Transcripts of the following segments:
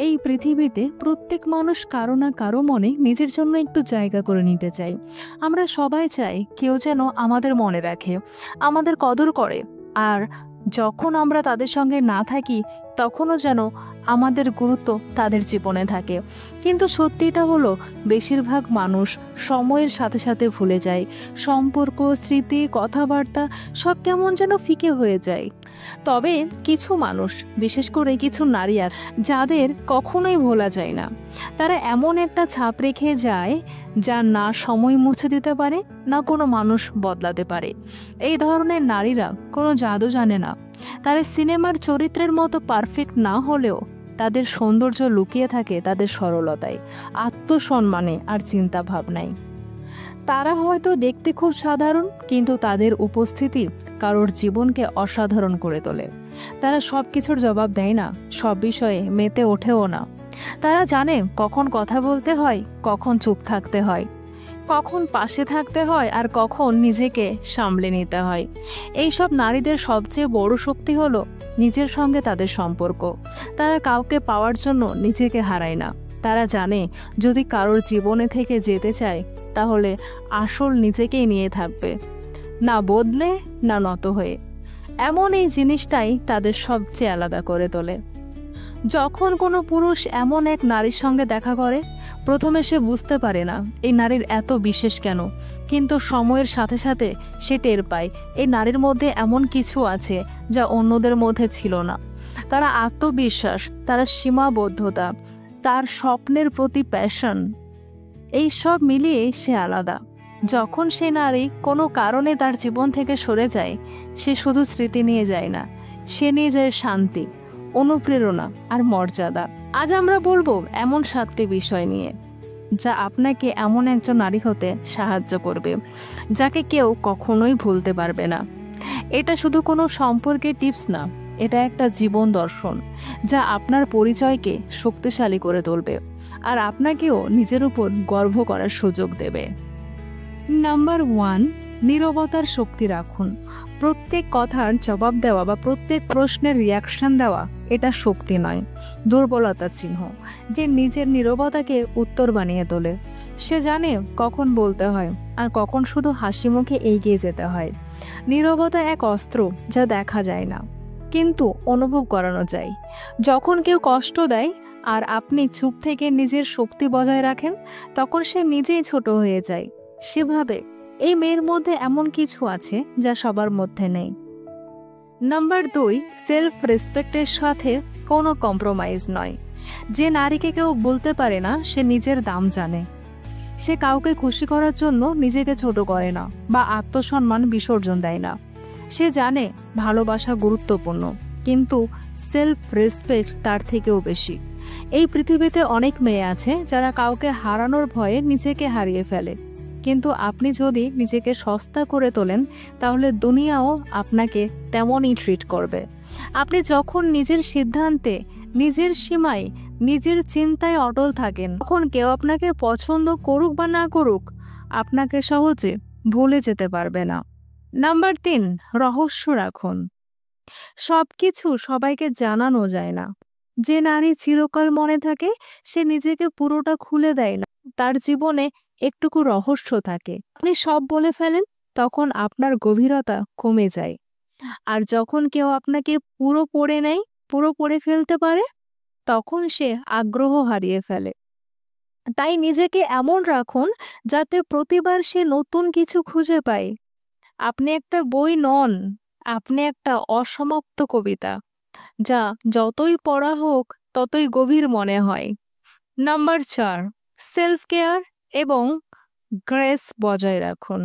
এই পৃথিবীতে প্রত্যেক মানুষ কারো না কারো মনে নিজের জন্য একটু জায়গা করে নিতে চাই। আমরা সবাই চাই কেউ যেন আমাদের মনে রাখে, আমাদের কদর করে। আর যখন আমরা তাদের সঙ্গে না থাকি তখনও যেন আমাদের গুরুত্ব তাদের জীবনে থাকে। কিন্তু সত্যিটা হলো, বেশিরভাগ মানুষ সময়ের সাথে সাথে ভুলে যায়। সম্পর্ক, স্মৃতি, কথাবার্তা সব কেমন যেন ফিকে হয়ে যায়। তবে কিছু মানুষ, বিশেষ করে কিছু নারী আর যাদের কখনোই ভোলা যায় না, তারা এমন একটা ছাপ রেখে যায় যা না সময় মুছে দিতে পারে, না কোনো মানুষ বদলাতে পারে। এই ধরনের নারীরা কোনো জাদু জানে না। তারা সিনেমার চরিত্রের মতো পারফেক্ট না হলেও তাদের সৌন্দর্য লুকিয়ে থাকে তাদের সরলতায়, আত্মসম্মানে আর চিন্তা ভাবনায়। তারা হয়তো দেখতে খুব সাধারণ, কিন্তু তাদের উপস্থিতি কারোর জীবনকে অসাধারণ করে তোলে। তারা সব কিছুর জবাব দেয় না, সব বিষয়ে মেতে ওঠেও না। তারা জানে কখন কথা বলতে হয়, কখন চুপ থাকতে হয়, কখন পাশে থাকতে হয় আর কখন নিজেকে সামলে নিতে হয়। এইসব নারীদের সবচেয়ে বড় শক্তি হলো নিজের সঙ্গে তাদের সম্পর্ক। তারা কাউকে পাওয়ার জন্য নিজেকে হারায় না। তারা জানে যদি কারোর জীবনে থেকে যেতে চায় তাহলে আসল নিজেকেই নিয়ে থাকবে, না বদলে, না নত হয়ে। এমন এই জিনিসটাই তাদের সবচেয়ে আলাদা করে তোলে। যখন কোনো পুরুষ এমন এক নারীর সঙ্গে দেখা করে, প্রথমে সে বুঝতে পারে না এই নারীর এত বিশেষ কেন, কিন্তু সময়ের সাথে সাথে সে টের পায় এই নারীর মধ্যে এমন কিছু আছে যা অন্যদের মধ্যে ছিল না। তার আত্মবিশ্বাস, তার সীমাবদ্ধতা, তার স্বপ্নের প্রতি প্যাশন, এই সব মিলিয়ে সে আলাদা। যখন সে নারী কোনো কারণে তার জীবন থেকে সরে যায়, সে শুধু স্মৃতি নিয়ে যায় না, সে নিয়ে যায় শান্তি, অনুপ্রেরণা আর মর্যাদা। আজ আমরা বলবো এমন 7টি বিষয় নিয়ে যা আপনাকে এমন একজন নারী হতে সাহায্য করবে, যাকে কেউ কখনোই ভুলতে পারবে না। এটা শুধু কোনো সম্পর্কের টিপস না, এটা একটা জীবন দর্শন যা আপনার পরিচয়কে শক্তিশালী করে তুলবে আর আপনাকেও নিজের উপর গর্ব করার সুযোগ দেবে। নাম্বার 1, নীরবতার শক্তি রাখুন। প্রত্যেক কথার জবাব দেওয়া বা প্রত্যেক প্রশ্নের রিয়াকশন দেওয়া এটা শক্তি নয়, দুর্বলতার চিহ্ন। যে নিজের নীরবতাকে উত্তর বানিয়ে তোলে, সে জানে কখন বলতে হয় আর কখন শুধু হাসি মুখে এগিয়ে যেতে হয়। নীরবতা এক অস্ত্র যা দেখা যায় না, কিন্তু অনুভব করানো যায়। যখন কেউ কষ্ট দেয় আর আপনি চুপ থেকে নিজের শক্তি বজায় রাখেন, তখন সে নিজেই ছোট হয়ে যায়। সেভাবে এই মেয়ের মধ্যে এমন কিছু আছে যা সবার মধ্যে নেই। নাম্বার 2, সেলফ রেসপেক্টের সাথে কোনো কম্প্রোমাইজ নয়। যে নারীকে কেউ বলতে পারে না সে নিজের দাম জানে, সে কাউকে খুশি করার জন্য নিজেকে ছোট করে না বা আত্মসম্মান বিসর্জন দেয় না। সে জানে ভালোবাসা গুরুত্বপূর্ণ, কিন্তু সেলফ রেসপেক্ট তার থেকেও বেশি। এই পৃথিবীতে অনেক মেয়ে আছে যারা কাউকে হারানোর ভয়ে নিজেকে হারিয়ে ফেলে, কিন্তু আপনি যদি নিজেকে সস্তা করে তোলেন তাহলে দুনিয়াও আপনাকে তেমনই ট্রিট করবে। আপনি যখন নিজের সিদ্ধান্তে, নিজের সীমায়, নিজের চিন্তায় অটল থাকেন, তখন কেউ আপনাকে পছন্দ করুক বা না করুক, আপনাকে সহজে ভুলে যেতে পারবে না। নাম্বার 3, রহস্য রাখুন। সবকিছু সবাইকে জানানো যায় না। যে নারী চিরকাল মনে থাকে সে নিজেকে পুরোটা খুলে দেয় না, তার জীবনে একটুকু রহস্য থাকে। আপনি সব বলে ফেলেন, তখন আপনার গভীরতা কমে যায়। আর যখন কেউ আপনাকে পুরো পড়ে নেয়, পুরো পড়ে ফেলতে পারে, তখন সে আগ্রহ হারিয়ে ফেলে। তাই নিজেকে এমন রাখুন যাতে প্রতিবার সে নতুন কিছু খুঁজে পায়। আপনি একটা বই নন, আপনি একটা অসমাপ্ত কবিতা, যা যতই পড়া হোক ততই গভীর মনে হয়। নাম্বার 4, সেলফ কেয়ার এবং গ্রেস বজায় রাখুন।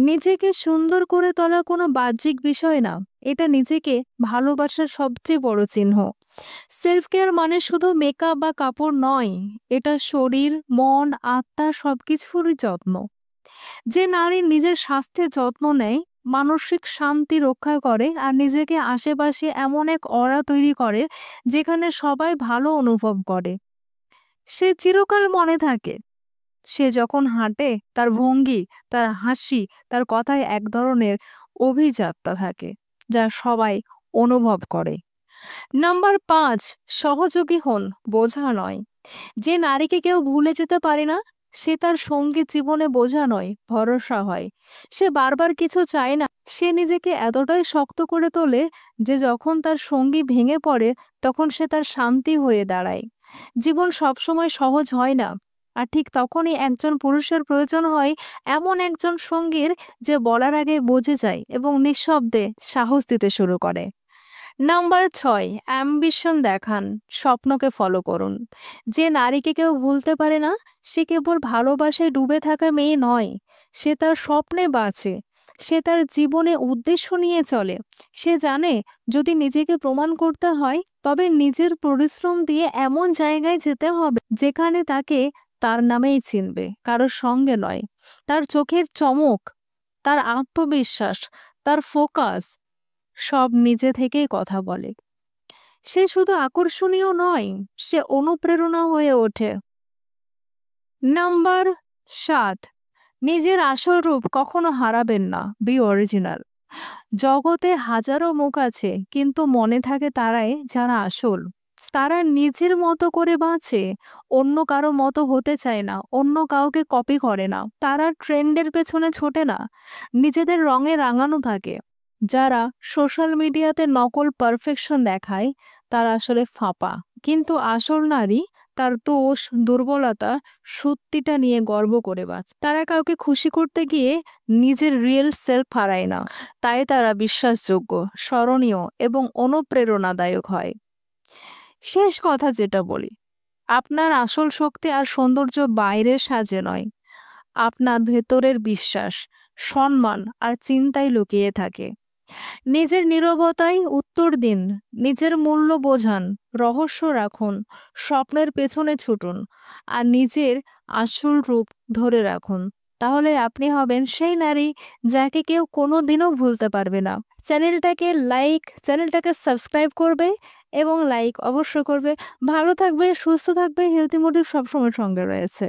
নিজেকে সুন্দর করে তোলা কোনো বাহ্যিক বিষয় না, এটা নিজেকে ভালোবাসার সবচেয়ে বড় চিহ্ন। সেলফ কেয়ার মানে শুধু মেকআপ বা কাপড় নয়, এটা শরীর, মন, আত্মা সবকিছুরই যত্ন। যে নারী নিজের স্বাস্থ্যের যত্ন নেয়, মানসিক শান্তি রক্ষা করে আর নিজেকে আশেপাশে এমন এক অরা তৈরি করে যেখানে সবাই ভালো অনুভব করে, সে চিরকাল মনে থাকে। সে যখন হাঁটে তার ভঙ্গি, তার হাসি, তার কথায় এক ধরনের অভিজাত্যতা থাকে যা সবাই অনুভব করে। নাম্বার ৫, সহযোগী হন, বোঝা নয়। যে নারীকে কেউ ভুলে যেতে পারে না, সে তার সঙ্গী জীবনে বোঝা নয়, ভরসা হয়। সে বারবার কিছু চায় না, সে নিজেকে এতটাই শক্ত করে তোলে যে যখন তার সঙ্গী ভেঙে পড়ে তখন সে তার শান্তি হয়ে দাঁড়ায়। জীবন সবসময় সহজ হয় না, আর ঠিক তখনই একজন পুরুষের প্রয়োজন হয়, এমন একজন সঙ্গীর যে বলার আগে বুঝে যায় এবং নিঃশব্দে সাহস দিতে শুরু করে। নাম্বার ৬, অ্যাম্বিশন দেখান, স্বপ্নকে ফলো করুন। যে নারীকে কেউ ভুলতে পারে না, সে কেবল ভালোবাসায় ডুবে থাকা মেয়ে নয়, সে তার স্বপ্নে বাঁচে। সে তার জীবনে উদ্দেশ্য নিয়ে চলে। সে জানে যদি নিজেকে প্রমাণ করতে হয় তবে নিজের পরিশ্রম দিয়ে এমন জায়গায় যেতে হবে যেখানে তাকে তার নামেই চিনবে, কারোর সঙ্গে নয়। তার চোখের চমক, তার আত্মবিশ্বাস, তার ফোকাস সব নিজে থেকেই কথা বলে। সে শুধু আকর্ষণীয় নয়, সে অনুপ্রেরণা হয়ে ওঠে। নাম্বার ৭, নিজের আসল রূপ কখনো হারাবেন না, বি অরিজিনাল। জগতে হাজারো মুখ আছে, কিন্তু মনে থাকে তারাই যারা আসল। তারা নিজের মতো করে বাঁচে, অন্য কারো মতো হতে চায় না, অন্য কাউকে কপি করে না, তারা ট্রেন্ডের পেছনে ছোটে না, নিজেদের রঙে রাঙানো থাকে। যারা সোশ্যাল মিডিয়াতে নকল পারফেকশন দেখায় তারা আসলে ফাঁপা, কিন্তু আসল নারী তার দোষ, দুর্বলতা, সত্যিটা নিয়ে গর্ব করে বাঁচে। তারা কাউকে খুশি করতে গিয়ে নিজের রিয়েল সেলফ হারায় না, তাই তারা বিশ্বাসযোগ্য, স্মরণীয় এবং অনুপ্রেরণাদায়ক হয়। শেষ কথা যেটা বলি, আপনার আসল শক্তি আর সৌন্দর্য বাইরের সাজে নয়, আপনার ভেতরের বিশ্বাস, সম্মান আর চিন্তায় লুকিয়ে থাকে। নিজের নীরবতায় উত্তর দিন, নিজের মূল্য বোঝান, রহস্য রাখুন, স্বপ্নের পেছনে ছুটুন, আর নিজের আসল রূপ ধরে রাখুন। তাহলে আপনি হবেন সেই নারী যাকে কেউ কোনোদিনও ভুলতে পারবে না। চ্যানেলটাকে সাবস্ক্রাইব করবে এবং লাইক অবশ্য করবে। ভালো থাকবে, সুস্থ থাকবে, হেলথি মোটিভ সবসময় সঙ্গে রয়েছে।